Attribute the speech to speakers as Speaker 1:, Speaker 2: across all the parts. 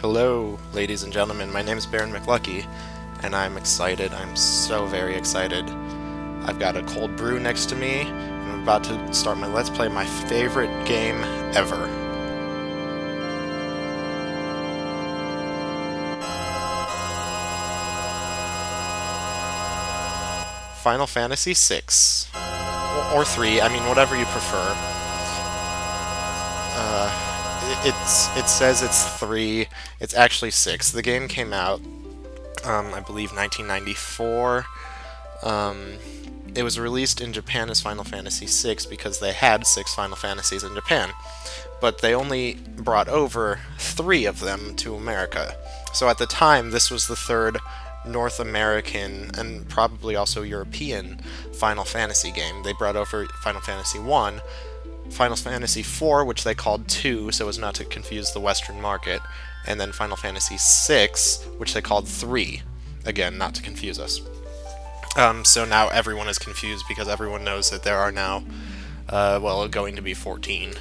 Speaker 1: Hello, ladies and gentlemen. My name is Baron McLucky, and I'm excited. I'm so very excited. I've got a cold brew next to me, and I'm about to start my Let's Play, my favorite game ever. Final Fantasy VI. Or 3, I mean, whatever you prefer. It says it's 3. It's actually 6. The game came out, I believe, 1994. It was released in Japan as Final Fantasy VI because they had 6 Final Fantasies in Japan, but they only brought over 3 of them to America. So at the time, this was the third North American and probably also European Final Fantasy game. They brought over Final Fantasy I, Final Fantasy IV, which they called 2, so as not to confuse the Western market, and then Final Fantasy VI, which they called 3, again, not to confuse us. So now everyone is confused because everyone knows that there are now, going to be 14,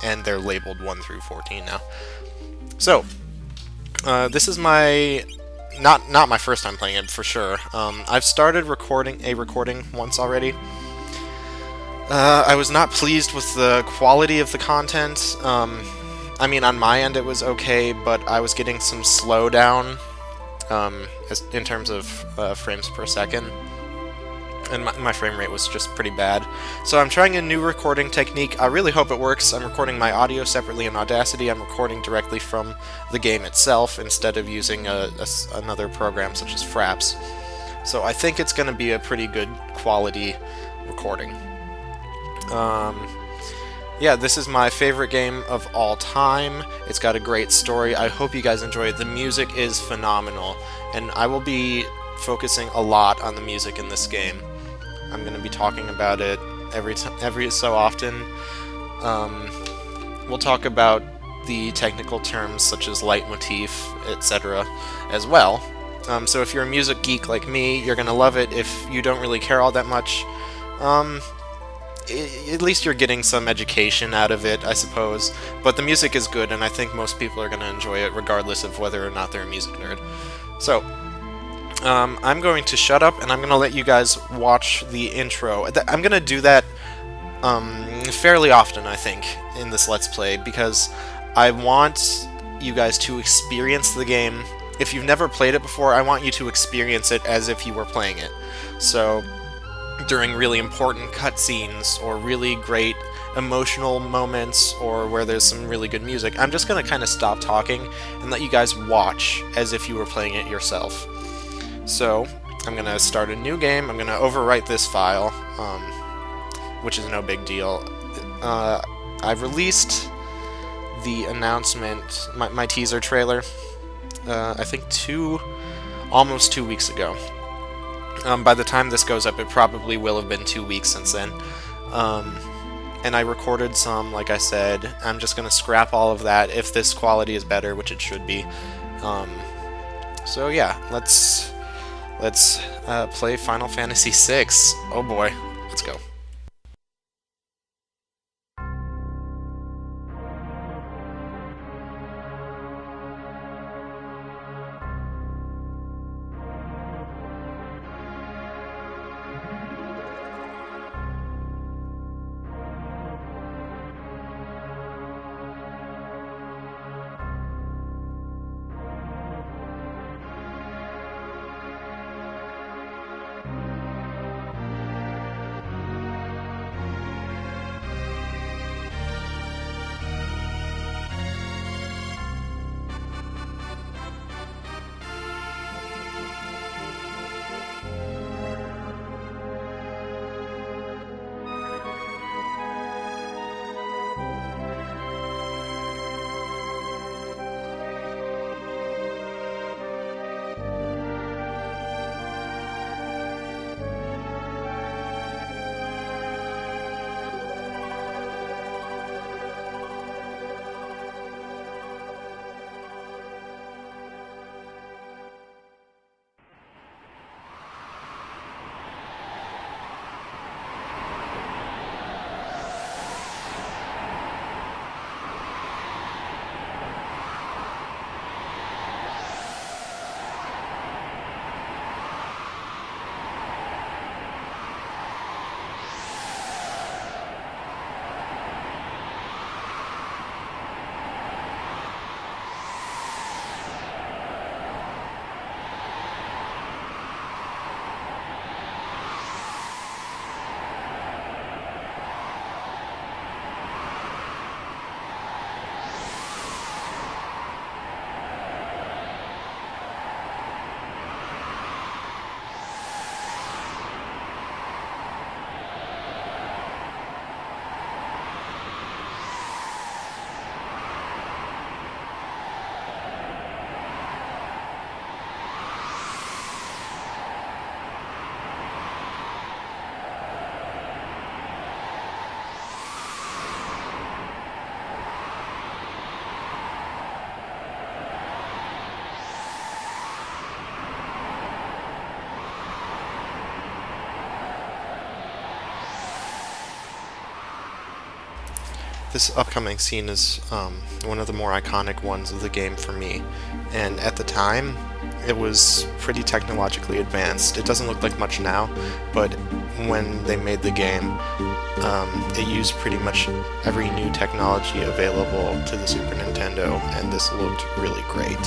Speaker 1: and they're labeled 1 through 14 now. So, this is my not my first time playing it for sure. I've started recording once already. I was not pleased with the quality of the content. I mean, on my end it was okay, but I was getting some slowdown in terms of frames per second, and my frame rate was just pretty bad. So I'm trying a new recording technique. I really hope it works. I'm recording my audio separately in Audacity. I'm recording directly from the game itself instead of using another program such as Fraps. So I think it's going to be a pretty good quality recording. Yeah, this is my favorite game of all time. It's got a great story. I hope you guys enjoy it. The music is phenomenal, and I will be focusing a lot on the music in this game. I'm going to be talking about it every so often. We'll talk about the technical terms such as leitmotif, etc. as well. So if you're a music geek like me, you're going to love it. If you don't really care all that much, at least you're getting some education out of it, I suppose. But the music is good, and I think most people are going to enjoy it regardless of whether or not they're a music nerd. So, I'm going to shut up, and I'm going to let you guys watch the intro. I'm going to do that fairly often, I think, in this Let's Play, because I want you guys to experience the game. If you've never played it before, I want you to experience it as if you were playing it. So, during really important cutscenes or really great emotional moments or where there's some really good music, I'm just going to kind of stop talking and let you guys watch as if you were playing it yourself. So, I'm going to start a new game. I'm going to overwrite this file, which is no big deal. I released the announcement, my teaser trailer, I think almost 2 weeks ago. By the time this goes up, it probably will have been 2 weeks since then. And I recorded some, like I said. I'm just going to scrap all of that if this quality is better, which it should be. So yeah, let's play Final Fantasy VI. Oh boy, let's go. This upcoming scene is one of the more iconic ones of the game for me, and at the time, it was pretty technologically advanced. It doesn't look like much now, but when they made the game, it used pretty much every new technology available to the Super Nintendo, and this looked really great.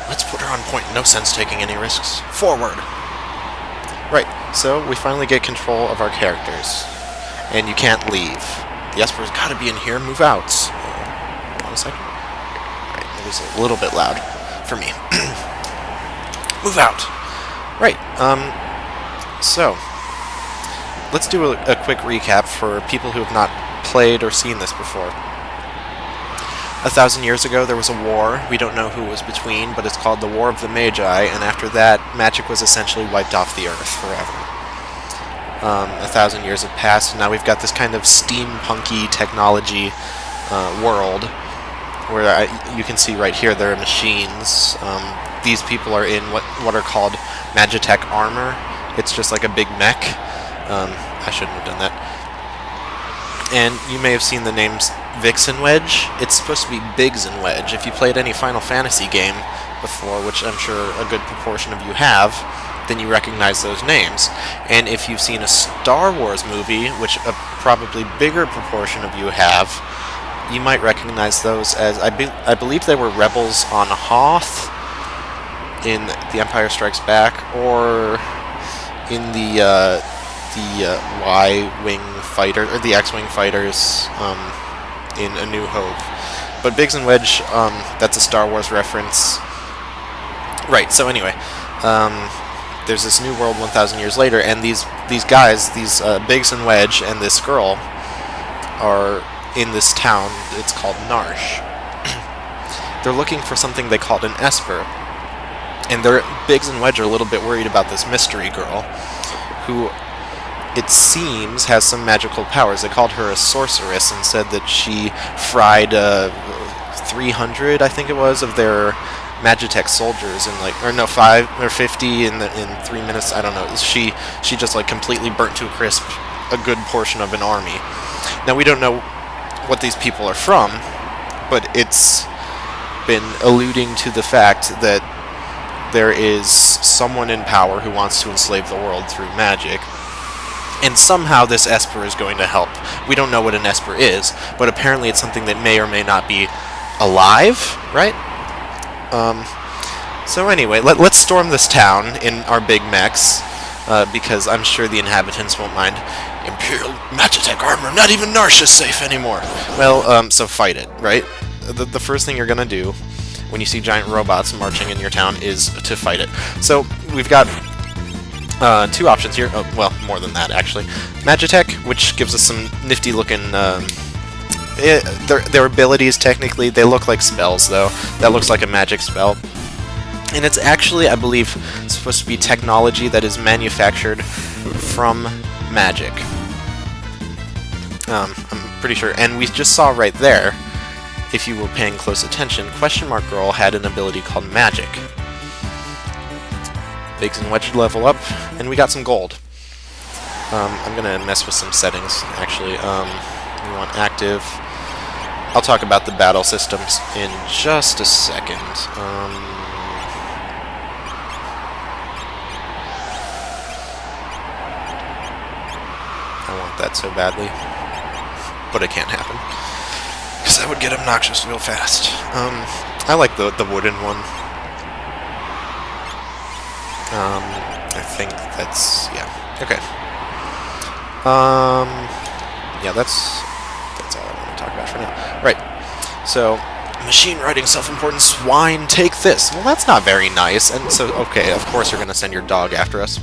Speaker 1: Let's put her on point. No sense taking any risks. Forward! Right, so we finally get control of our characters. And you can't leave. The Esper's gotta be in here. Move out. Hold on a second. Right, it was a little bit loud for me. Move out! Right, so let's do a quick recap for people who have not played or seen this before. 1,000 years ago, there was a war. We don't know who it was between, but it's called the War of the Magi, and after that, magic was essentially wiped off the Earth forever. 1,000 years have passed, and now we've got this kind of steampunky technology world, where you can see right here there are machines. These people are in what are called Magitech armor. It's just like a big mech. I shouldn't have done that. And you may have seen the names Vix and Wedge. It's supposed to be Biggs and Wedge. If you played any Final Fantasy game before, which I'm sure a good proportion of you have, then you recognize those names. And if you've seen a Star Wars movie, which a probably bigger proportion of you have, you might recognize those as, I believe they were rebels on Hoth in The Empire Strikes Back, or in the Y-Wing fighter, or the X-Wing fighters in A New Hope. But Biggs and Wedge, that's a Star Wars reference. Right, so anyway, there's this new world 1,000 years later, and these guys, Biggs and Wedge and this girl, are in this town. It's called Narshe. They're looking for something they called an Esper, and Biggs and Wedge are a little bit worried about this mystery girl, who it seems has some magical powers. They called her a sorceress and said that she fried 300, I think it was, of their Magitech soldiers in 5 or 50 in 3 minutes. I don't know. She just completely burnt to a crisp a good portion of an army. Now we don't know what these people are from, but it's been alluding to the fact that there is someone in power who wants to enslave the world through magic. And somehow this Esper is going to help. We don't know what an Esper is, but apparently it's something that may or may not be alive, right? So anyway, let's storm this town in our big mechs, because I'm sure the inhabitants won't mind. Imperial Magitech armor, not even Narshe is safe anymore. Well, so fight it, right? The first thing you're gonna do when you see giant robots marching in your town is to fight it. So we've got Two options here. Oh, well, more than that, actually. Magitech, which gives us some nifty-looking... their abilities, technically, they look like spells, though. That looks like a magic spell. And it's actually, I believe, supposed to be technology that is manufactured from magic. I'm pretty sure. And we just saw right there, if you were paying close attention, Question Mark Girl had an ability called Magic. Biggs and Wedge level up, and we got some gold. I'm gonna mess with some settings, actually. We want active. I'll talk about the battle systems in just a second. I want that so badly, but it can't happen, because that would get obnoxious real fast. I like the wooden one. I think that's, yeah, okay. Yeah, that's all I want to talk about for now. Right, so, machine writing, self-important swine, take this. Well, that's not very nice, and so, okay, of course you're going to send your dog after us.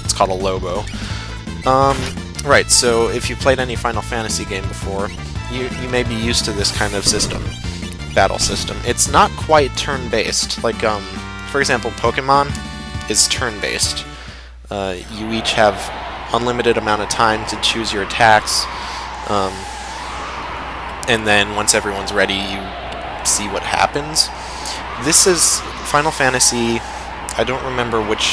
Speaker 1: It's called a Lobo. Right, so if you've played any Final Fantasy game before, you may be used to this kind of system, battle system. It's not quite turn-based, like, for example, Pokemon is turn-based. You each have unlimited amount of time to choose your attacks, and then once everyone's ready, you see what happens. This is Final Fantasy, I don't remember which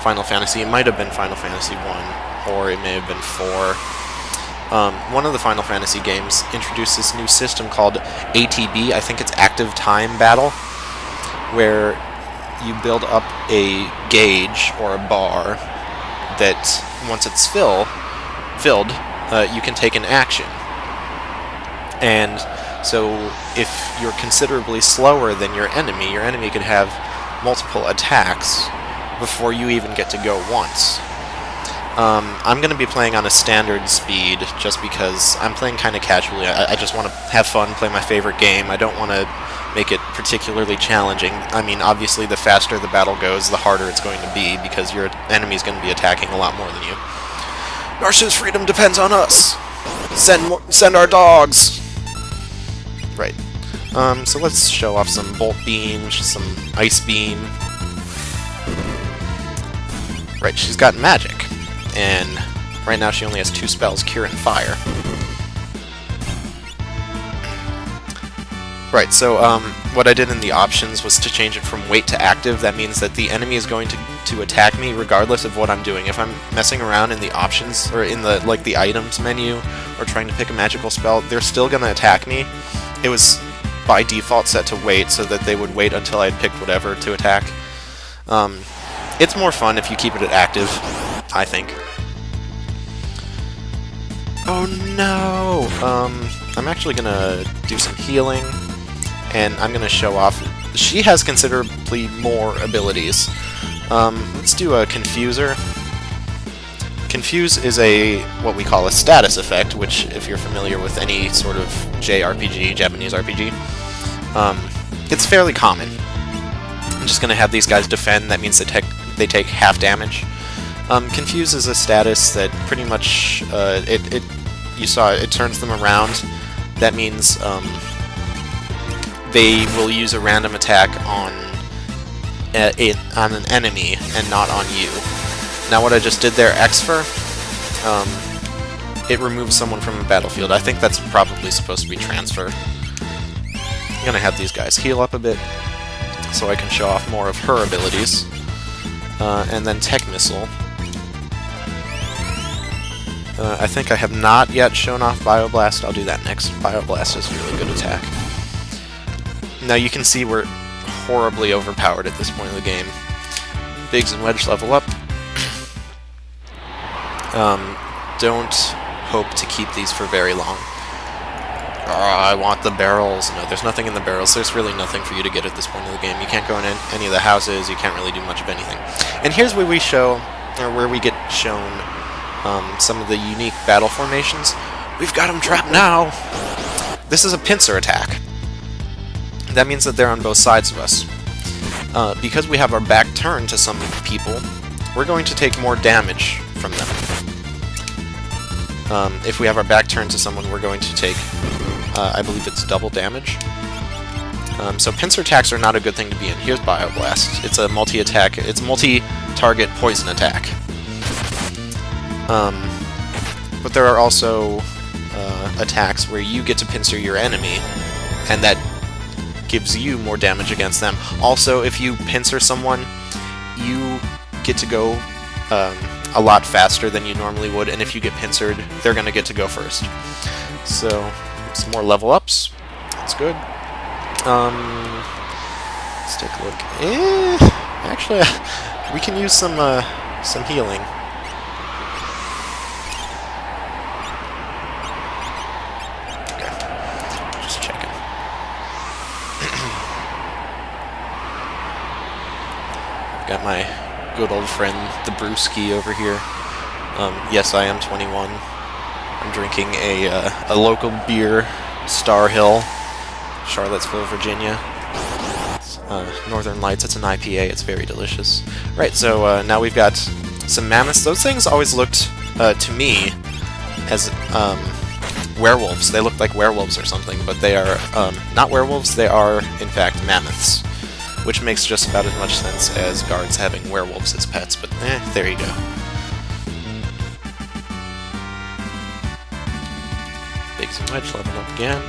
Speaker 1: Final Fantasy, it might have been Final Fantasy 1, or it may have been 4. One of the Final Fantasy games introduced this new system called ATB, I think it's Active Time Battle, where you build up a gauge or a bar that once it's filled, you can take an action. And so if you're considerably slower than your enemy could have multiple attacks before you even get to go once. I'm going to be playing on a standard speed just because I'm playing kind of casually. I just want to have fun, play my favorite game. I don't want to make it particularly challenging. I mean, obviously, the faster the battle goes, the harder it's going to be, because your enemy's going to be attacking a lot more than you. Narshe's freedom depends on us! Send our dogs! Right. So let's show off some Bolt Beam, some Ice Beam. Right, she's got Magic. And right now she only has 2 spells, Cure and Fire. Right, so what I did in the options was to change it from wait to active. That means that the enemy is going to attack me regardless of what I'm doing. If I'm messing around in the options, or in the the items menu, or trying to pick a magical spell, they're still going to attack me. It was by default set to wait, so that they would wait until I had picked whatever to attack. It's more fun if you keep it at active, I think. Oh no! I'm actually going to do some healing, and I'm going to show off. She has considerably more abilities. Let's do a Confuser. Confuse is what we call a status effect, which, if you're familiar with any sort of JRPG, Japanese RPG, it's fairly common. I'm just going to have these guys defend. That means they take half damage. Confuse is a status that pretty much, you saw it turns them around. That means they will use a random attack on an enemy and not on you. Now what I just did there, Xfer, it removes someone from a battlefield. I think that's probably supposed to be transfer. I'm going to have these guys heal up a bit so I can show off more of her abilities. And then Tech Missile. I think I have not yet shown off Bioblast. I'll do that next. Bioblast is a really good attack. Now you can see we're horribly overpowered at this point in the game. Biggs and Wedge level up. Don't hope to keep these for very long. I want the barrels. No, there's nothing in the barrels. There's really nothing for you to get at this point in the game. You can't go in any of the houses. You can't really do much of anything. And here's where we show, or where we get shown some of the unique battle formations. We've got them trapped now! This is a pincer attack. That means that they're on both sides of us. Because we have our back turned to some people, we're going to take more damage from them. If we have our back turned to someone, we're going to take, I believe it's double damage. So pincer attacks are not a good thing to be in. Here's Bioblast. It's a multi-attack. It's multi-target poison attack. But there are also attacks where you get to pincer your enemy, and that gives you more damage against them. Also, if you pincer someone, you get to go a lot faster than you normally would, and if you get pincered, they're going to get to go first. So, some more level ups. That's good. Let's take a look. Actually, we can use some healing. Okay, just checking. I've got my good old friend, the Brewski, over here. Yes, I am 21. I'm drinking a local beer, Star Hill, Charlottesville, Virginia. Northern Lights. It's an IPA. It's very delicious. Right, so now we've got some mammoths. Those things always looked, to me, as werewolves. They look like werewolves or something, but they are not werewolves. They are, in fact, mammoths, which makes just about as much sense as guards having werewolves as pets, but there you go. Biggs and Wedge level up again.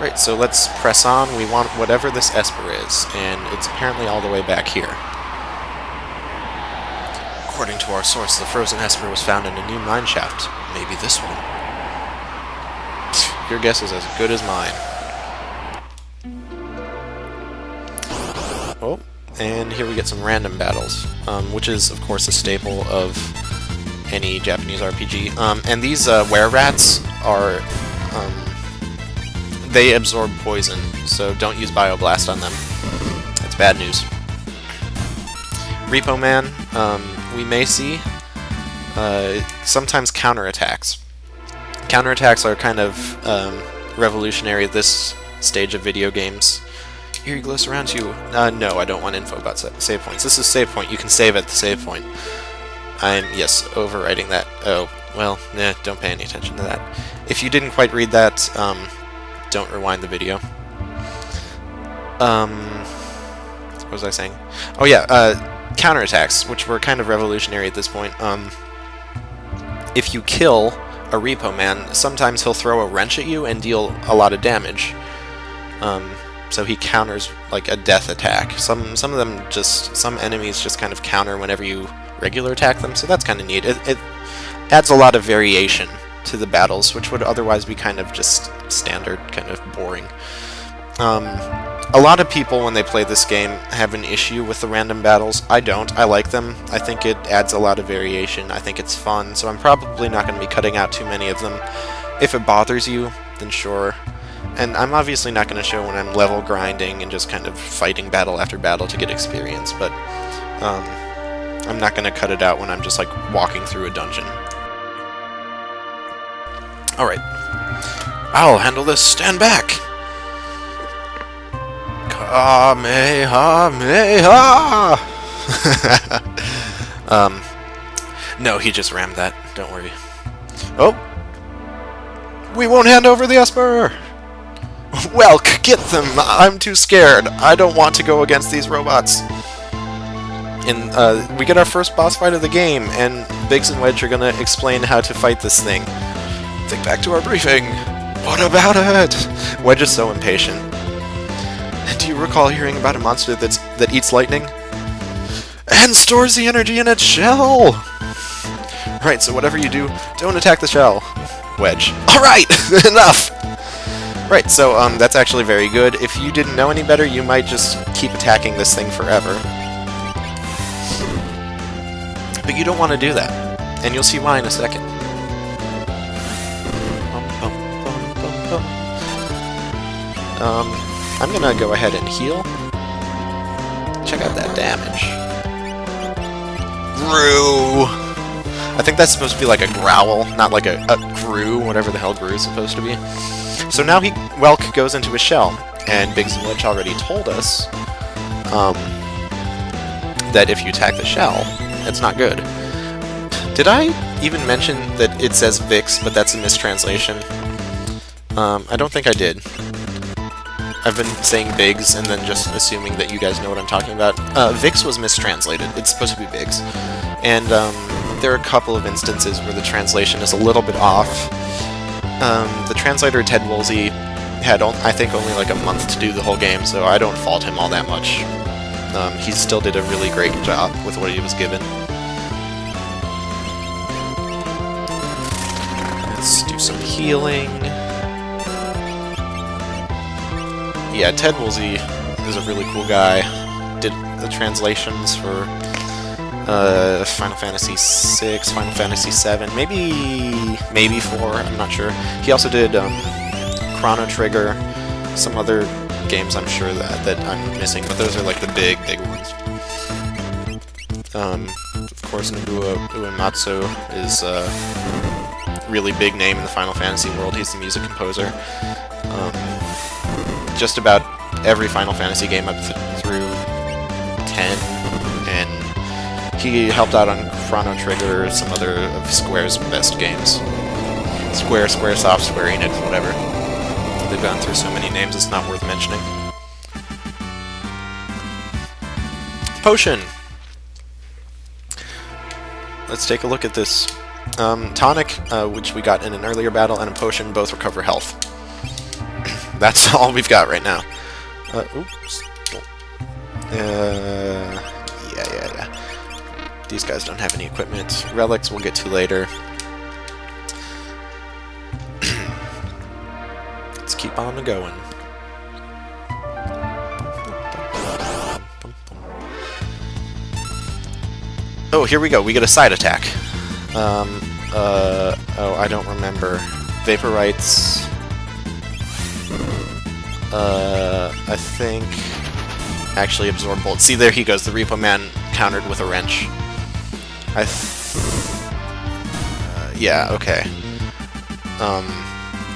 Speaker 1: Right, so let's press on. We want whatever this Esper is, and it's apparently all the way back here. According to our source, the frozen Esper was found in a new mine shaft. Maybe this one. Your guess is as good as mine. Oh, and here we get some random battles, which is, of course, a staple of any Japanese RPG. And these were-rats are... they absorb poison, so don't use Bioblast on them. That's bad news. Repo Man, we may see sometimes counterattacks. Counterattacks are kind of revolutionary at this stage of video games. Eerie surrounds you. No, I don't want info about save points. This is save point. You can save at the save point. I'm, yes, overwriting that. Oh, well, don't pay any attention to that. If you didn't quite read that, don't rewind the video. What was I saying? Oh yeah, counterattacks, which were kind of revolutionary at this point. If you kill a Repo Man, sometimes he'll throw a wrench at you and deal a lot of damage. So he counters like a death attack. Some of them some enemies just kind of counter whenever you regular attack them, so that's kind of neat. It adds a lot of variation to the battles, which would otherwise be kind of just standard, kind of boring. A lot of people, when they play this game, have an issue with the random battles. I don't. I like them. I think it adds a lot of variation. I think it's fun, so I'm probably not going to be cutting out too many of them. If it bothers you, then sure. And I'm obviously not going to show when I'm level grinding and just kind of fighting battle after battle to get experience, but I'm not going to cut it out when I'm just like walking through a dungeon. Alright. I'll handle this. Stand back! Kamehameha! No, he just rammed that. Don't worry. Oh! We won't hand over the Esper! Welk, get them! I'm too scared. I don't want to go against these robots. We get our first boss fight of the game, and Biggs and Wedge are gonna explain how to fight this thing. Think back to our briefing. What about it? Wedge is so impatient. Do you recall hearing about a monster that eats lightning? And stores the energy in its shell! Right, so whatever you do, don't attack the shell. Wedge. Alright! Enough! Right, so that's actually very good. If you didn't know any better, you might just keep attacking this thing forever. But you don't want to do that. And you'll see why in a second. I'm gonna go ahead and heal. Check out that damage. Grue! I think that's supposed to be like a growl, not like a Grue, whatever the hell Grue is supposed to be. So now Welk goes into his shell, and Biggs and Wedge already told us that if you attack the shell, it's not good. Did I even mention that it says Vix, but that's a mistranslation? I don't think I did. I've been saying Biggs and then just assuming that you guys know what I'm talking about. Vix was mistranslated. It's supposed to be Biggs. And there are a couple of instances where the translation is a little bit off. The translator, Ted Woolsey, had, I think, only like a month to do the whole game, so I don't fault him all that much. He still did a really great job with what he was given. Let's do some healing. Yeah, Ted Woolsey is a really cool guy. Did the translations for Final Fantasy VI, Final Fantasy VII, maybe 4, I'm not sure. He also did Chrono Trigger, some other games I'm sure that I'm missing, but those are like the big ones. Of course, Nobuo Uematsu is a really big name in the Final Fantasy world. He's the music composer. Just about every Final Fantasy game up through 10, and he helped out on Chrono Trigger, some other of Square's best games. Squaresoft, Square Enix, whatever. They've gone through so many names, it's not worth mentioning. Potion! Let's take a look at this. Tonic, which we got in an earlier battle, and a potion both recover health. That's all we've got right now. Oops. Yeah. These guys don't have any equipment. Relics we'll get to later. Let's keep on going. Oh, here we go. We get a side attack. Oh, I don't remember. Vaporites. I think... Actually, Absorb Bolt. See, there he goes. The Repo Man countered with a wrench. Yeah, okay.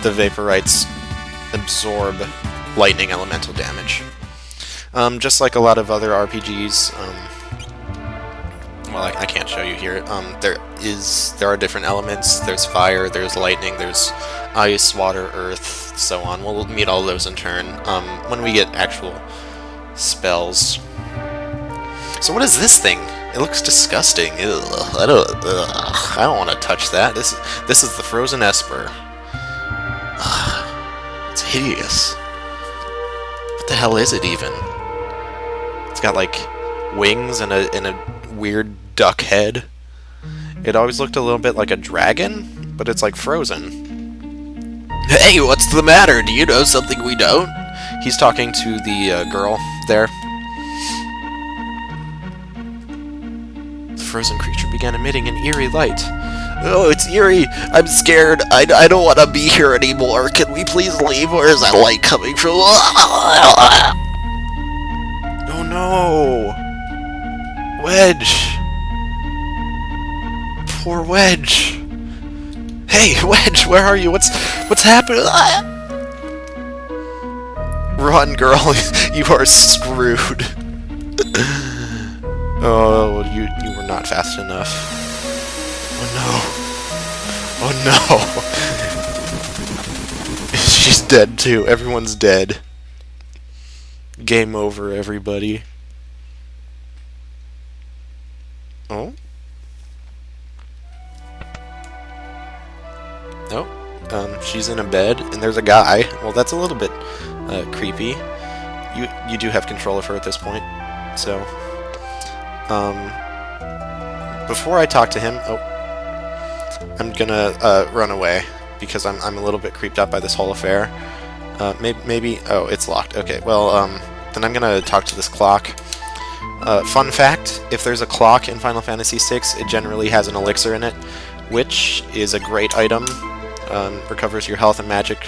Speaker 1: The Vaporites absorb lightning elemental damage. Just like a lot of other RPGs, well, I can't show you here. There are different elements. There's fire, there's lightning, there's ice, water, earth, so on. We'll meet all those in turn when we get actual spells. So what is this thing? It looks disgusting. Ugh, I don't want to touch that. This is the Frozen Esper. It's hideous. What the hell is it even? It's got like wings and a weird duck head. It always looked a little bit like a dragon, but it's like frozen. Hey, what's the matter? Do you know something we don't? He's talking to the girl there. The frozen creature began emitting an eerie light. Oh, it's eerie. I'm scared. I don't want to be here anymore. Can we please leave? Where is that light coming from? Oh no! Wedge! Poor Wedge! Hey, Wedge, where are you? What's happening? Run, girl! You are screwed. Oh, you were not fast enough. Oh no! Oh no! She's dead too. Everyone's dead. Game over, everybody. Oh? Oh, she's in a bed, and there's a guy. Well, that's a little bit creepy. You do have control of her at this point, so... before I talk to him... Oh. I'm gonna run away, because I'm a little bit creeped out by this whole affair. Maybe... Oh, it's locked. Okay, well, then I'm gonna talk to this clock. Fun fact, if there's a clock in Final Fantasy VI, it generally has an elixir in it, which is a great item. Recovers your health and magic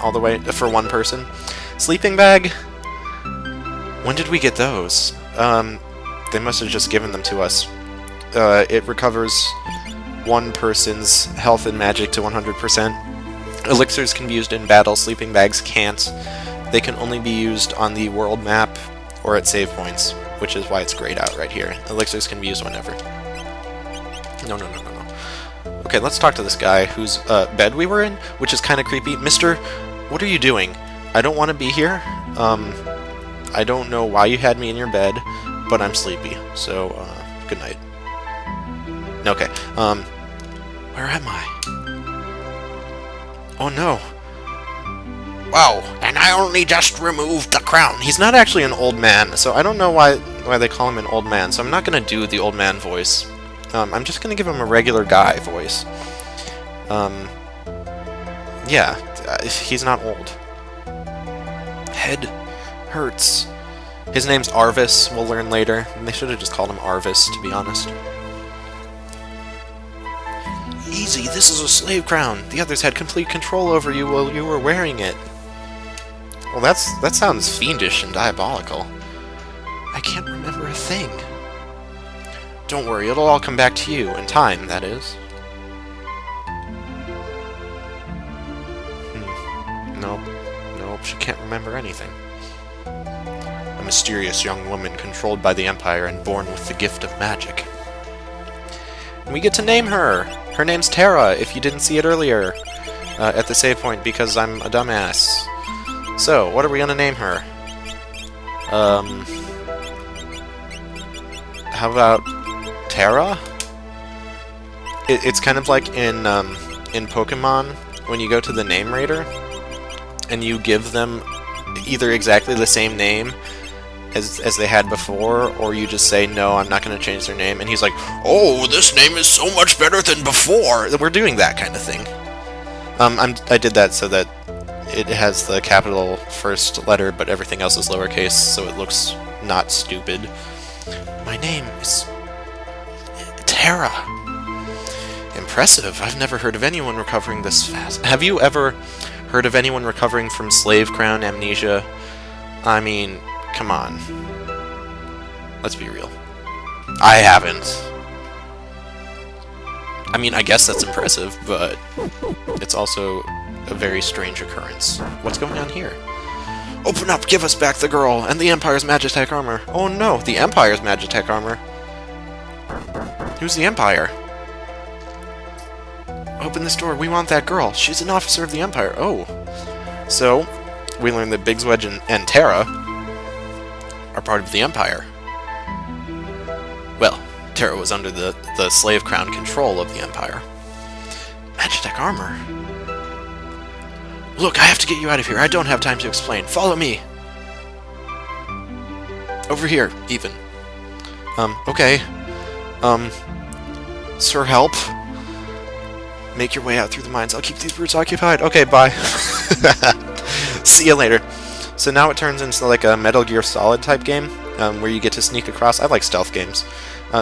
Speaker 1: all the way for one person. Sleeping bag? When did we get those? They must have just given them to us. It recovers one person's health and magic to 100%. Elixirs can be used in battle, sleeping bags can't. They can only be used on the world map or at save points. which is why it's grayed out right here. Elixirs can be used whenever. No, no, no, no, no. Okay, let's talk to this guy whose bed we were in, which is kind of creepy. Mister, what are you doing? I don't want to be here. I don't know why you had me in your bed, but I'm sleepy, so, good night. Okay, where am I? Oh no. Wow, and I only just removed the crown. He's not actually an old man, so I don't know why they call him an old man, so I'm not going to do the old man voice. I'm just going to give him a regular guy voice. Yeah, he's not old. Head hurts. His name's Arvis, we'll learn later. And they should have just called him Arvis, to be honest. Easy, this is a slave crown. The others had complete control over you while you were wearing it. Well, that sounds fiendish and diabolical. I can't remember a thing. Don't worry, it'll all come back to you, in time, that is. Nope, she can't remember anything. A mysterious young woman controlled by the Empire and born with the gift of magic. And we get to name her! Her name's Terra, if you didn't see it earlier, at the save point, because I'm a dumbass. So, what are we gonna name her? How about Terra? It's kind of like in Pokemon, when you go to the name raider, and you give them either exactly the same name as they had before, or you just say, no, I'm not going to change their name, and he's like, oh, this name is so much better than before! We're doing that kind of thing. I did that so that it has the capital first letter, but everything else is lowercase, so it looks not stupid. My name is Terra. Impressive. I've never heard of anyone recovering this fast. Have you ever heard of anyone recovering from slave crown amnesia? I mean, come on. Let's be real. I haven't. I mean, I guess that's impressive, but it's also a very strange occurrence. What's going on here? Open up! Give us back the girl and the Empire's Magitech armor! Oh no, the Empire's Magitech armor! Who's the Empire? Open this door, we want that girl! She's an officer of the Empire! Oh! So, we learned that Biggs, Wedge, and Terra are part of the Empire. Well, Terra was under the slave crown control of the Empire. Magitech armor? Look, I have to get you out of here. I don't have time to explain. Follow me! Over here, even. Okay. Sir, help? Make your way out through the mines. I'll keep these brutes occupied. Okay, bye. See you later. So now it turns into like a Metal Gear Solid type game, where you get to sneak across. I like stealth games.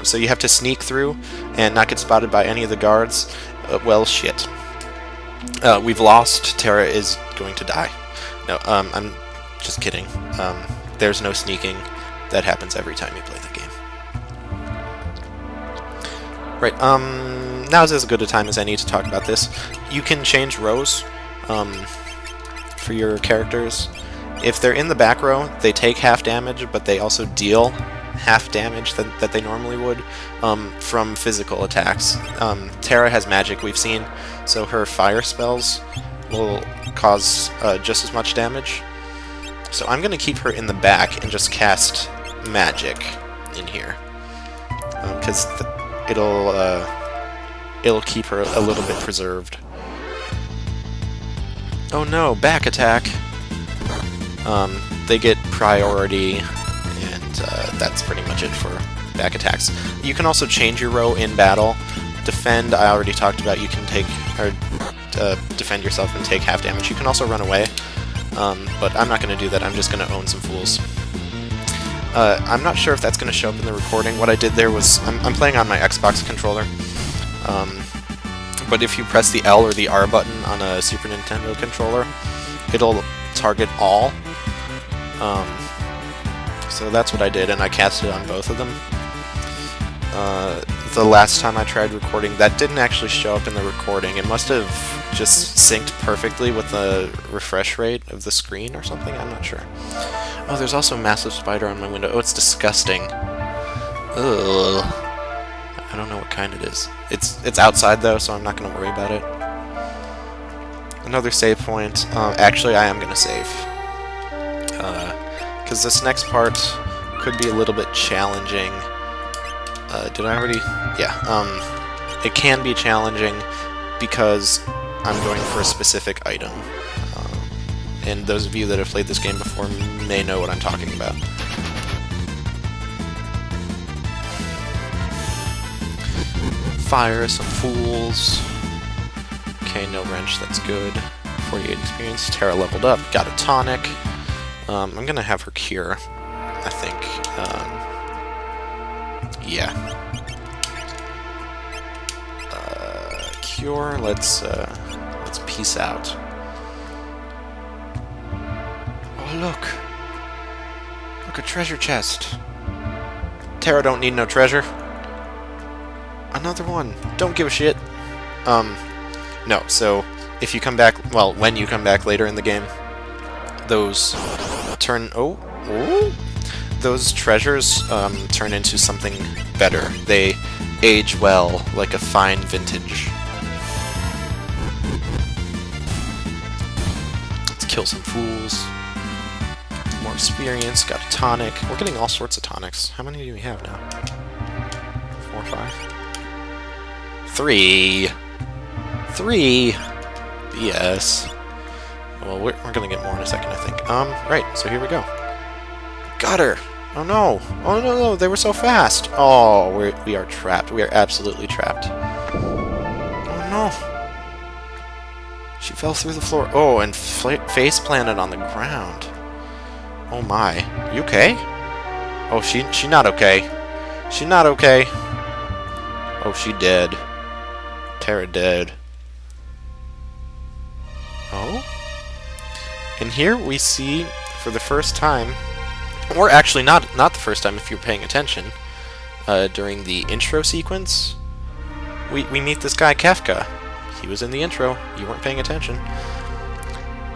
Speaker 1: So you have to sneak through and not get spotted by any of the guards. Well, shit. We've lost. Terra is going to die. No, I'm just kidding. There's no sneaking. That happens every time you play the game. Right, now is as good a time as any to talk about this. You can change rows for your characters. If they're in the back row, they take half damage, but they also deal half damage that they normally would from physical attacks. Terra has magic, we've seen, so her fire spells will cause just as much damage. So I'm going to keep her in the back and just cast magic in here, because it'll keep her a little bit preserved. Oh no, back attack! They get priority, and that's pretty much it for back attacks. You can also change your row in battle. Defend, I already talked about. You can take, or defend yourself and take half damage. You can also run away, but I'm not going to do that. I'm just going to own some fools. I'm not sure if that's going to show up in the recording. What I did there was, I'm playing on my Xbox controller, but if you press the L or the R button on a Super Nintendo controller, it'll target all. So that's what I did, and I cast it on both of them. The last time I tried recording, that didn't actually show up in the recording. It must have just synced perfectly with the refresh rate of the screen or something, I'm not sure. Oh, there's also a massive spider on my window. Oh, it's disgusting. Ugh. I don't know what kind it is. It's outside though, so I'm not gonna worry about it. Another save point. Actually, I am gonna save. Because this next part could be a little bit challenging. Did I already? Yeah. It can be challenging because I'm going for a specific item. And those of you that have played this game before may know what I'm talking about. Fire some fools. Okay, no wrench, that's good. 48 experience. Terra leveled up. Got a tonic. I'm gonna have her cure, I think. Yeah. Cure. Let's peace out. Oh look! Look, a treasure chest. Terra don't need no treasure. Another one. Don't give a shit. No. So if you come back, well, when you come back later in the game, those turn. Those treasures turn into something better. They age well, like a fine vintage. Let's kill some fools. More experience. Got a tonic. We're getting all sorts of tonics. How many do we have now? 4 or 5? 3. 3. BS. Well, we're gonna get more in a second, I think. Right. So here we go. Got her. Oh no. Oh no, they were so fast. Oh, we are trapped. We are absolutely trapped. Oh no. She fell through the floor. Oh, and face planted on the ground. Oh my. You okay? Oh, she not okay. She not okay. Oh, she dead. Terra dead. Oh? And here we see, for the first time, or actually not the first time if you're paying attention, during the intro sequence, we meet this guy Kefka. He was in the intro. You weren't paying attention.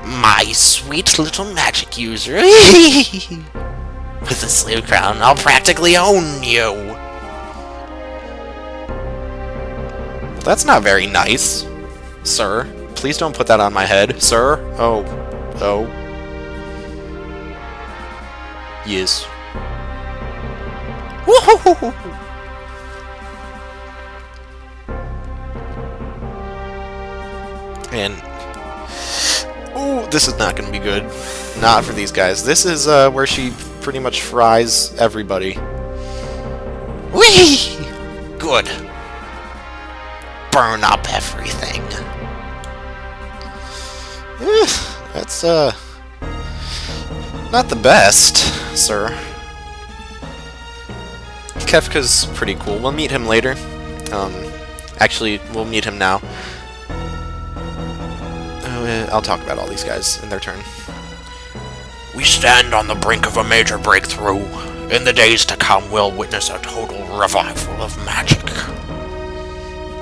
Speaker 1: My sweet little magic user. With a slave crown, I'll practically own you. That's not very nice, sir. Please don't put that on my head, sir. Oh. Oh. Yes. Woohoo! And ooh, this is not going to be good. Not for these guys. This is where she pretty much fries everybody. Whee! Good. Burn up everything. That's not the best, sir. Kefka's pretty cool. We'll meet him later. Actually, we'll meet him now. I'll talk about all these guys in their turn. We stand on the brink of a major breakthrough. In the days to come, we'll witness a total revival of magic.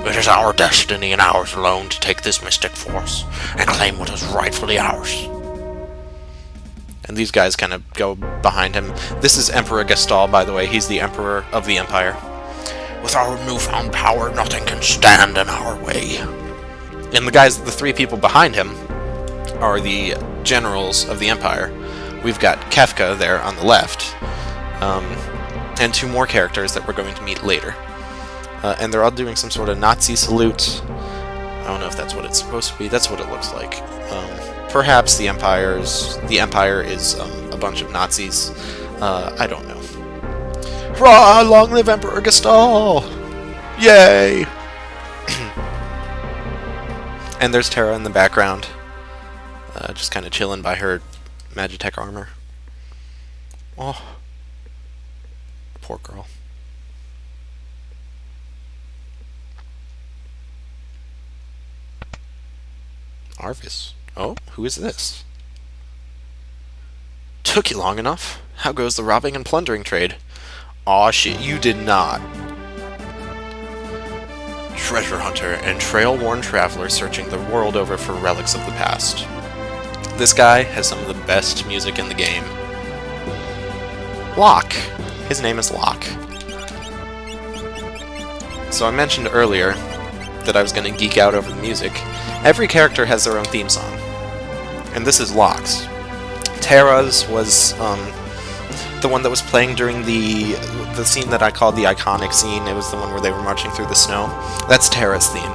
Speaker 1: It is our destiny and ours alone to take this mystic force and claim what is rightfully ours. And these guys kind of go behind him. This is Emperor Gastal, by the way. He's the Emperor of the Empire. With our newfound power, nothing can stand in our way. And the 3 people behind him are the generals of the Empire. We've got Kefka there on the left, and 2 more characters that we're going to meet later. And they're all doing some sort of Nazi salute. I don't know if that's what it's supposed to be. That's what it looks like. Perhaps the Empire is a bunch of Nazis. I don't know. Hurrah! Long live Emperor Gastal! Yay! And there's Terra in the background, just kind of chilling by her Magitech armor. Oh, poor girl. Arvis. Oh, who is this? Took you long enough. How goes the robbing and plundering trade? Aw shit, you did not. Treasure hunter and trail-worn traveler searching the world over for relics of the past. This guy has some of the best music in the game. Locke. His name is Locke. So I mentioned earlier that I was going to geek out over the music. Every character has their own theme song, and this is Locke's. Terra's was the one that was playing during the scene that I called the iconic scene. It was the one where they were marching through the snow. That's Terra's theme.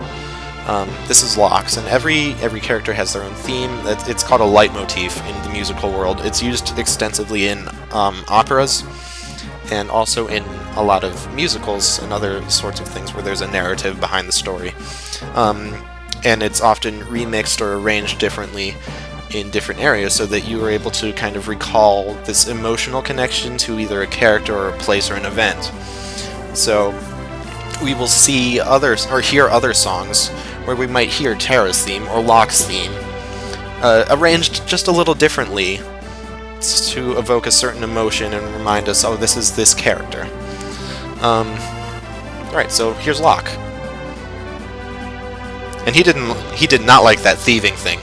Speaker 1: This is Locke's, and every character has their own theme. It's called a leitmotif in the musical world. It's used extensively in operas, and also in a lot of musicals and other sorts of things where there's a narrative behind the story. And it's often remixed or arranged differently in different areas so that you are able to kind of recall this emotional connection to either a character or a place or an event. So we will see others, or hear other songs where we might hear Terra's theme or Locke's theme, arranged just a little differently to evoke a certain emotion and remind us, oh, this is this character. Alright, so here's Locke. And he did not like that thieving thing.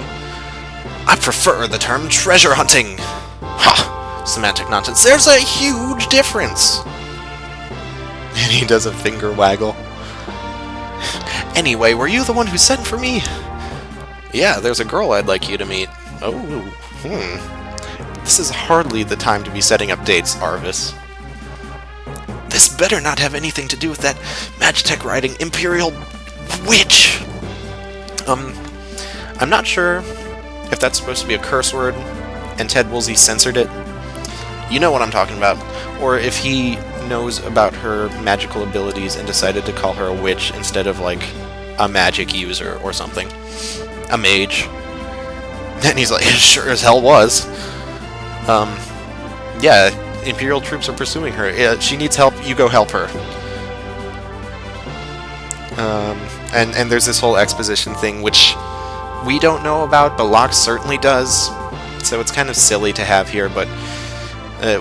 Speaker 1: I prefer the term treasure hunting. Ha! Semantic nonsense. There's a huge difference. And he does a finger waggle. Anyway, were you the one who sent for me? Yeah, there's a girl I'd like you to meet. Oh, This is hardly the time to be setting up dates, Arvis. This better not have anything to do with that Magitech-riding Imperial witch! I'm not sure if that's supposed to be a curse word, and Ted Woolsey censored it. You know what I'm talking about. Or if he knows about her magical abilities and decided to call her a witch instead of, like, a magic user or something. A mage. And he's like, it sure as hell was. Yeah, Imperial troops are pursuing her. Yeah, she needs help, you go help her. And there's this whole exposition thing, which we don't know about, but Locke certainly does. So it's kind of silly to have here, but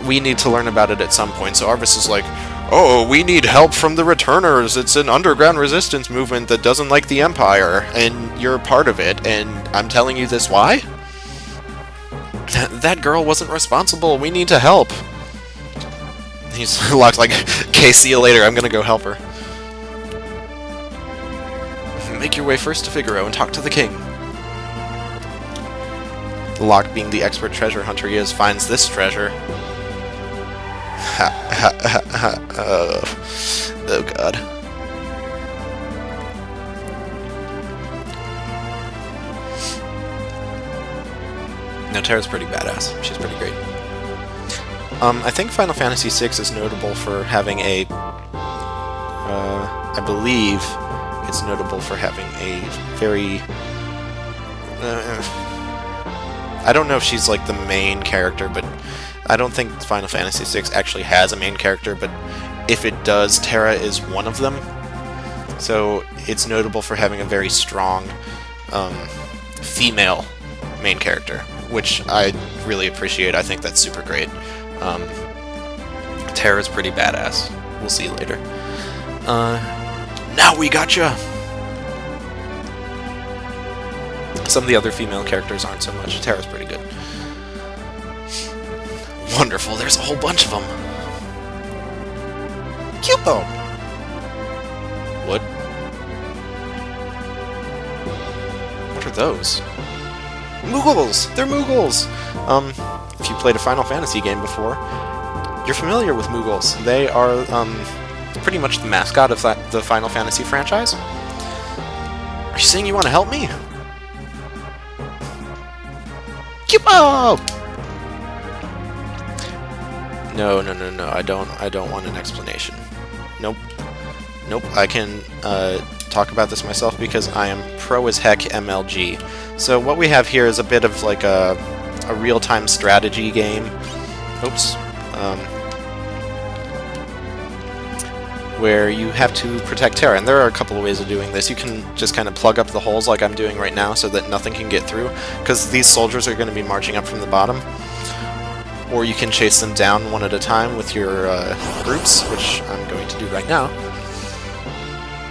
Speaker 1: we need to learn about it at some point. So Arvis is like, oh, we need help from the Returners. It's an underground resistance movement that doesn't like the Empire, and you're part of it, and I'm telling you this why? That girl wasn't responsible. We need to help. He's Locke's like, okay, see you later. I'm gonna go help her. Make your way first to Figaro and talk to the king. Locke, being the expert treasure hunter he is, finds this treasure. Oh god. No, Terra's pretty badass. She's pretty great. I think Final Fantasy VI is notable for having a... I believe it's notable for having a very... I don't know if she's like the main character, but I don't think Final Fantasy VI actually has a main character, but if it does, Terra is one of them. So it's notable for having a very strong female main character, which I really appreciate. I think that's super great. Terra's pretty badass. We'll see later. Now we gotcha! Some of the other female characters aren't so much. Terra's pretty good. Wonderful, there's a whole bunch of them. Cupo! What? What are those? Moogles! They're Moogles! If you played a Final Fantasy game before, you're familiar with Moogles. They are, pretty much the mascot of the Final Fantasy franchise. Are you saying you want to help me? Cupo! No, I don't want an explanation. Nope. I can, talk about this myself because I am pro as heck MLG. So what we have here is a bit of like a real-time strategy game. Oops. Where you have to protect Terra, and there are a couple of ways of doing this. You can just kind of plug up the holes like I'm doing right now so that nothing can get through, because these soldiers are going to be marching up from the bottom. Or you can chase them down one at a time with your groups, which I'm going to do right now.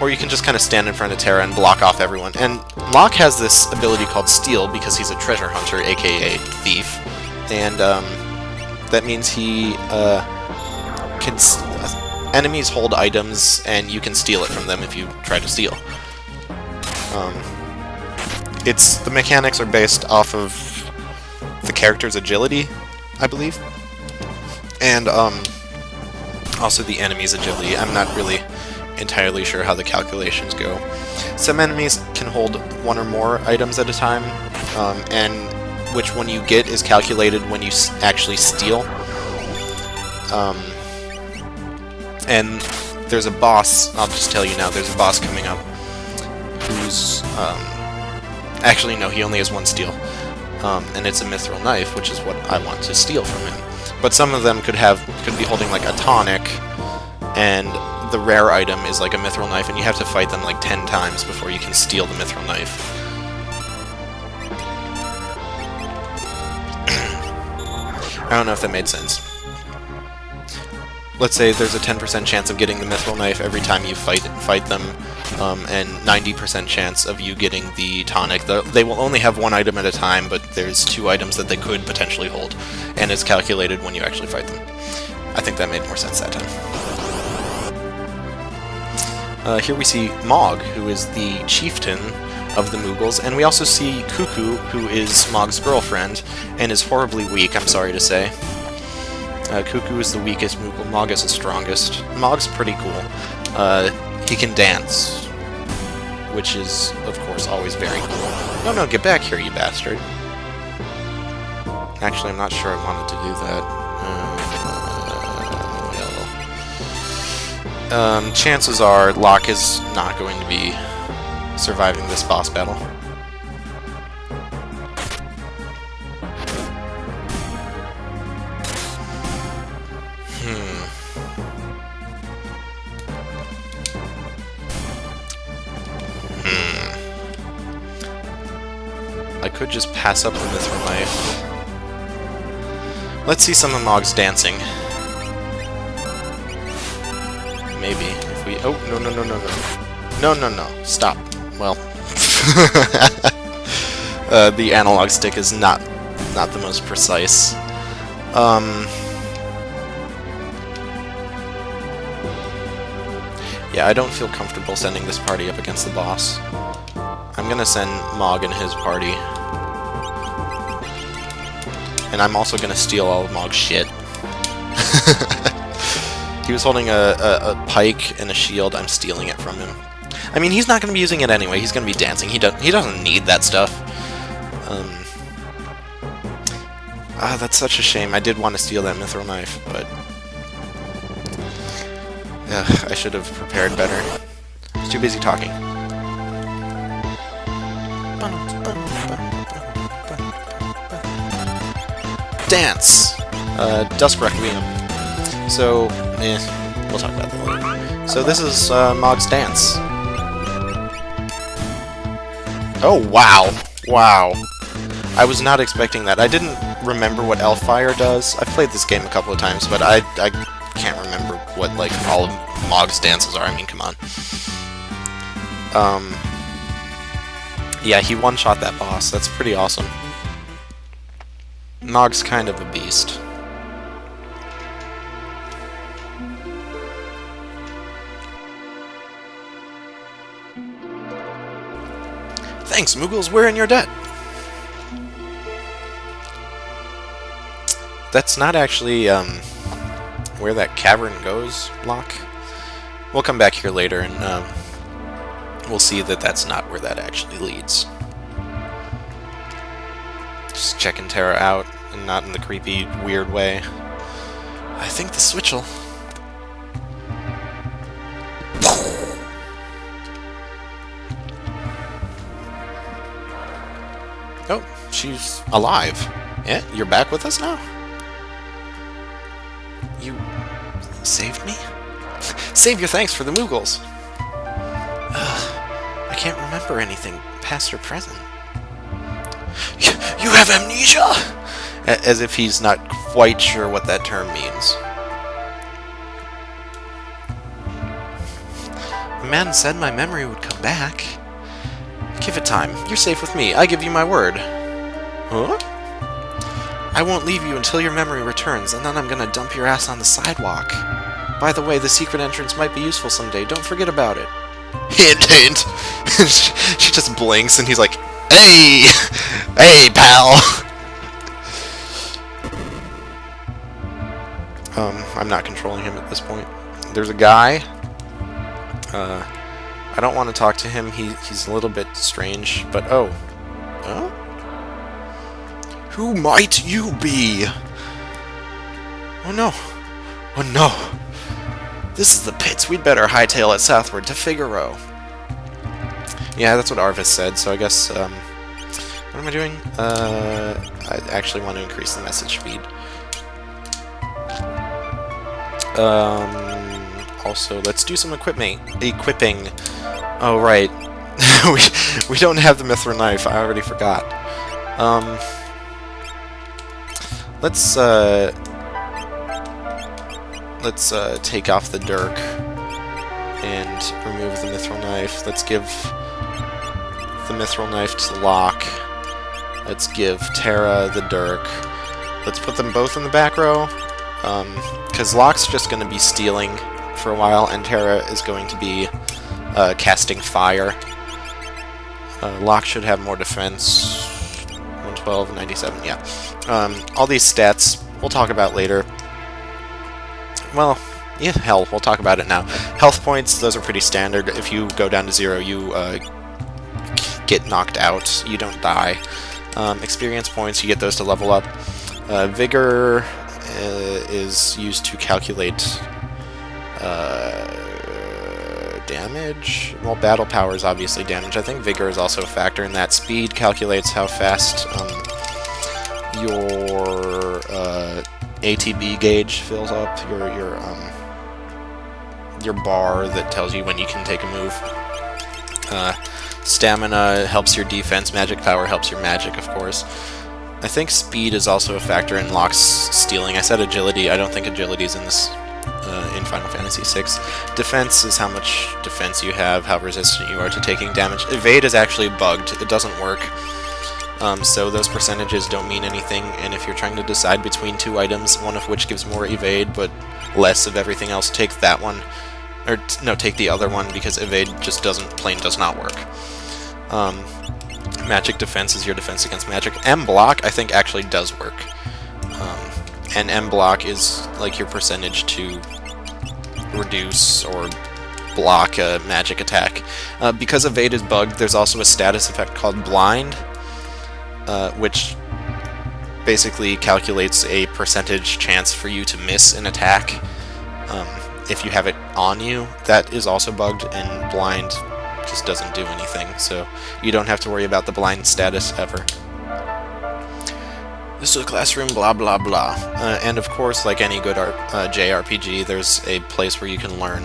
Speaker 1: Or you can just kind of stand in front of Terra and block off everyone. And Locke has this ability called Steal because he's a treasure hunter, aka thief. And that means he can enemies hold items, and you can steal it from them if you try to steal. The mechanics are based off of the character's agility, I believe, and also the enemy's agility. I'm not really entirely sure how the calculations go. Some enemies can hold one or more items at a time, and which one you get is calculated when you actually steal. And there's a boss, I'll just tell you now, there's a boss coming up who's, actually no, he only has one steal, and it's a mithril knife, which is what I want to steal from him. But some of them could be holding like a tonic, and the rare item is like a mithril knife, and you have to fight them like 10 times before you can steal the mithril knife. I don't know if that made sense. Let's say there's a 10% chance of getting the mithril knife every time you fight them, and 90% chance of you getting the tonic. They will only have one item at a time, but there's 2 items that they could potentially hold, and it's calculated when you actually fight them. I think that made more sense that time. Here we see Mog, who is the chieftain of the Moogles, and we also see Cuckoo, who is Mog's girlfriend, and is horribly weak, I'm sorry to say. Cuckoo is the weakest Moogle, Mog is the strongest. Mog's pretty cool. He can dance, which is, of course, always very cool. No, get back here, you bastard. Actually, I'm not sure I wanted to do that. Chances are Locke is not going to be surviving this boss battle. I could just pass up the mithril knife. Let's see some of Mog's dancing. Maybe if we. Oh, no! Stop. Well, the analog stick is not the most precise. Yeah, I don't feel comfortable sending this party up against the boss. I'm gonna send Mog and his party. And I'm also gonna steal all of Mog's shit. He was holding a pike and a shield. I'm stealing it from him. I mean, he's not gonna be using it anyway. He's gonna be dancing. He doesn't need that stuff. That's such a shame. I did want to steal that mithril knife, but I should have prepared better. I was too busy talking. Dance! Dusk Requiem. So, we'll talk about that later. So this is Mog's dance. Oh, wow! Wow. I was not expecting that. I didn't remember what Elfire does. I've played this game a couple of times, but I can't remember what, like, all of Mog's dances are. I mean, come on. Yeah, he one-shot that boss. That's pretty awesome. Mog's kind of a beast. Thanks, Moogles, we're in your debt! That's not actually, where that cavern goes, Locke. We'll come back here later and, we'll see that that's not where that actually leads. Just checking Terra out, and not in the creepy, weird way. I think the switch'll... Oh, she's alive. Yeah, you're back with us now? You saved me? Save your thanks for the Moogles. I can't remember anything, past or present. You have amnesia? As if he's not quite sure what that term means. The man said my memory would come back. Give it time. You're safe with me. I give you my word. Huh? I won't leave you until your memory returns, and then I'm gonna dump your ass on the sidewalk. By the way, the secret entrance might be useful someday. Don't forget about it. Hint, hint. She just blinks, and he's like, "Hey, hey, pal." I'm not controlling him at this point. There's a guy. I don't want to talk to him. He's a little bit strange, but oh. Who might you be? Oh no. Oh no. This is the pits. We'd better hightail it southward to Figaro. Yeah, that's what Arvis said, so I guess, what am I doing? I actually want to increase the message speed. Also, let's do some equipping. Oh, right. we don't have the mithril knife. I already forgot. Let's take off the dirk and remove the mithril knife. Let's give the mithril knife to Locke. Let's give Terra the dirk. Let's put them both in the back row, because Locke's just going to be stealing for a while, and Terra is going to be casting fire. Locke should have more defense. 112, 97, yeah. All these stats we'll talk about later. Well, yeah, hell, we'll talk about it now. Health points, those are pretty standard. If you go down to 0, you get knocked out. You don't die. Experience points, you get those to level up. Vigor is used to calculate damage. Well, battle power is obviously damage. I think Vigor is also a factor in that. Speed calculates how fast your ATB gauge fills up, your bar that tells you when you can take a move. Stamina helps your defense, magic power helps your magic, of course. I think speed is also a factor in Locke's stealing. I said agility, I don't think agility is in this in Final Fantasy VI. Defense is how much defense you have, how resistant you are to taking damage. Evade is actually bugged, it doesn't work. So those percentages don't mean anything, and if you're trying to decide between two items, one of which gives more evade but less of everything else, take that one. Or, no, take the other one, because evade just does not work. Magic defense is your defense against magic. M-block, I think, actually does work. And M-block is like your percentage to reduce or block a magic attack. Because evade is bugged, there's also a status effect called blind, which basically calculates a percentage chance for you to miss an attack. If you have it on you, that is also bugged, and blind just doesn't do anything, so you don't have to worry about the blind status ever. This is a classroom, blah blah blah. And of course, like any good JRPG, there's a place where you can learn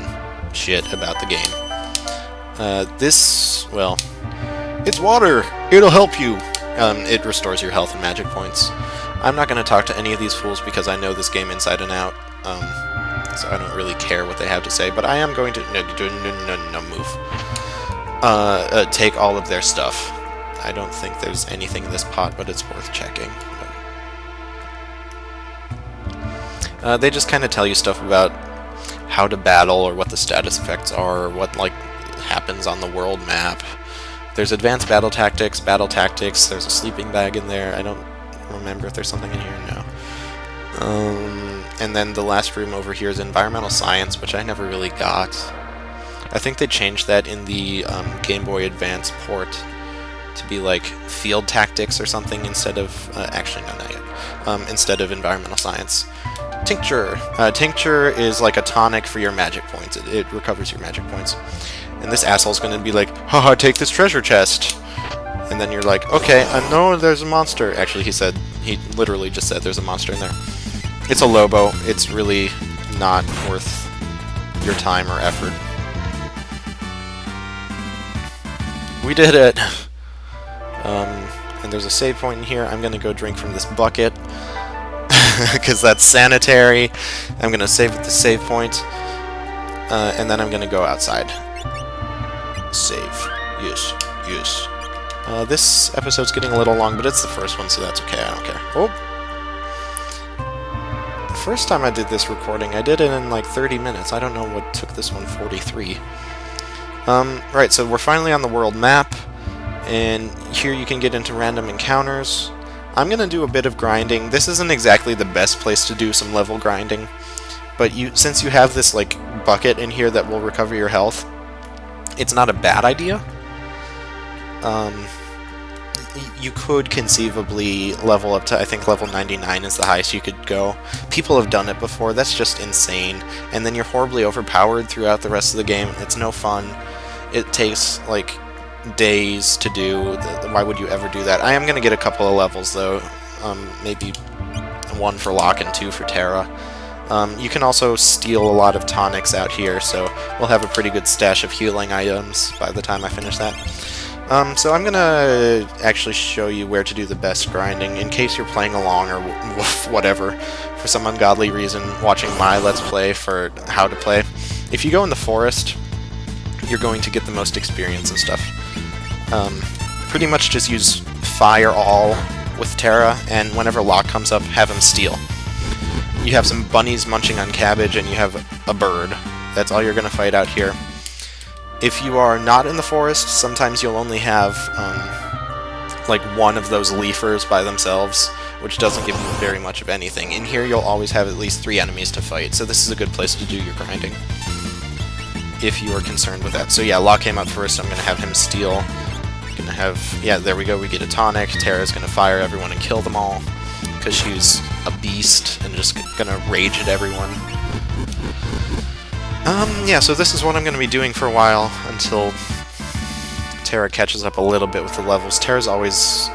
Speaker 1: shit about the game. Well, it's water! It'll help you! It restores your health and magic points. I'm not going to talk to any of these fools because I know this game inside and out, so I don't really care what they have to say, but I am going to take all of their stuff. I don't think there's anything in this pot, but it's worth checking. They just kind of tell you stuff about how to battle, or what the status effects are, or what happens on the world map. There's advanced battle tactics, there's a sleeping bag in there. I don't remember if there's something in here, no. And then the last room over here is environmental science, which I never really got. I think they changed that in the Game Boy Advance port to be like field tactics or something instead of, actually no, not yet, instead of environmental science. Tincture. Tincture is like a tonic for your magic points. It recovers your magic points. And this asshole's gonna be like, haha, take this treasure chest. And then you're like, okay, no, there's a monster. Actually, he literally just said there's a monster in there. It's a Lobo. It's really not worth your time or effort. We did it! And there's a save point in here. I'm gonna go drink from this bucket, because that's sanitary. I'm gonna save at the save point, and then I'm gonna go outside. Save. Yes. Yes. This episode's getting a little long, but it's the first one, so that's okay. I don't care. Oh! first time I did this recording, I did it in like 30 minutes. I don't know what took this one 43. Right, so we're finally on the world map, and here you can get into random encounters. I'm gonna do a bit of grinding. This isn't exactly the best place to do some level grinding, but since you have this like bucket in here that will recover your health, it's not a bad idea. You could conceivably level up to, I think level 99 is the highest you could go. People have done it before, that's just insane. And then you're horribly overpowered throughout the rest of the game. It's no fun. It takes like days to do. Why would you ever do that? I am going to get a couple of levels though. Maybe 1 for Locke and 2 for Terra. You can also steal a lot of tonics out here, so we'll have a pretty good stash of healing items by the time I finish that. So I'm gonna actually show you where to do the best grinding, in case you're playing along or whatever, for some ungodly reason, watching my Let's Play for how to play. If you go in the forest, you're going to get the most experience and stuff. Pretty much just use Fire All with Terra, and whenever Locke comes up, have him steal. You have some bunnies munching on cabbage, and you have a bird. That's all you're gonna fight out here. If you are not in the forest, sometimes you'll only have like one of those leafers by themselves, which doesn't give you very much of anything. In here you'll always have at least 3 enemies to fight, so this is a good place to do your grinding, if you are concerned with that. So yeah, Locke came up first, I'm going to have him steal. Gonna have, yeah, there we go, we get a tonic. Terra's going to fire everyone and kill them all, because she's a beast and just going to rage at everyone. Yeah, so this is what I'm going to be doing for a while, until Terra catches up a little bit with the levels. Terra's always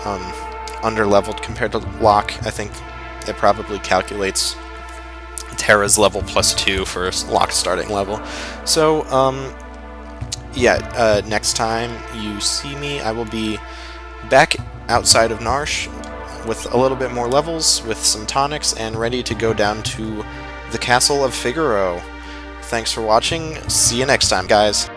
Speaker 1: under-leveled compared to Locke. I think it probably calculates Terra's level +2 for Locke's starting level. So, yeah, next time you see me, I will be back outside of Narshe with a little bit more levels, with some tonics, and ready to go down to the Castle of Figaro. Thanks for watching. See you next time, guys.